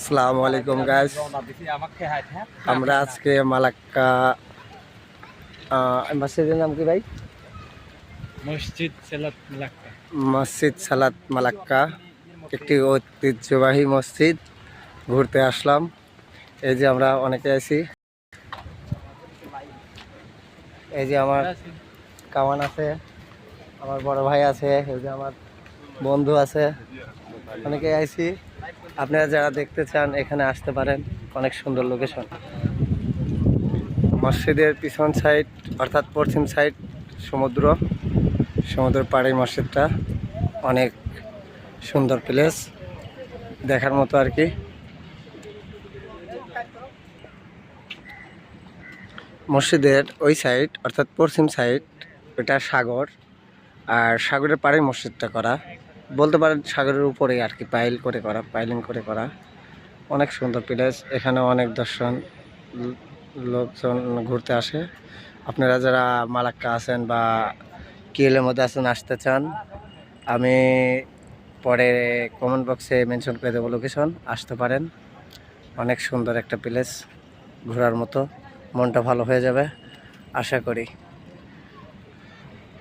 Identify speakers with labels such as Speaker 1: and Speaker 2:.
Speaker 1: আসসালামু আলাইকুম গাইস, আমরা আজকে মালাক্কা মসজিদের নাম কি ভাই? মসজিদ সালাত মালাক্কা, একটি ঐতিহ্যবাহী মসজিদ ঘুরতে আসলাম। এই যে আমরা অনেকে আছি, এই যে আমার কামান আছে, আমার বড় ভাই আছে, এই যে আমার বন্ধু আছে, অনেকে আইছি। আপনারা যারা দেখতে চান এখানে আসতে পারেন, অনেক সুন্দর লোকেশন। মসজিদের পিছন সাইড অর্থাৎ পশ্চিম সাইড সমুদ্র পাড়ে মসজিদটা, অনেক সুন্দর প্লেস দেখার মতো আর কি। মসজিদের ওই সাইড অর্থাৎ পশ্চিম সাইড ওইটা সাগর, আর সাগরের পাড়ে মসজিদটা করা, বলতে পারেন সাগরের উপরে আর কি, পাইলিং করে করা। অনেক সুন্দর প্লেস, এখানে অনেক লোকজন ঘুরতে আসে। আপনারা যারা মালাক্কা আছেন বা কিএলের মধ্যে আছেন, আসতে চান, আমি পরে কমেন্ট বক্সে মেনশন করে দেবো লোকেশন, আসতে পারেন। অনেক সুন্দর একটা প্লেস, ঘোরার মতো, মনটা ভালো হয়ে যাবে আশা করি।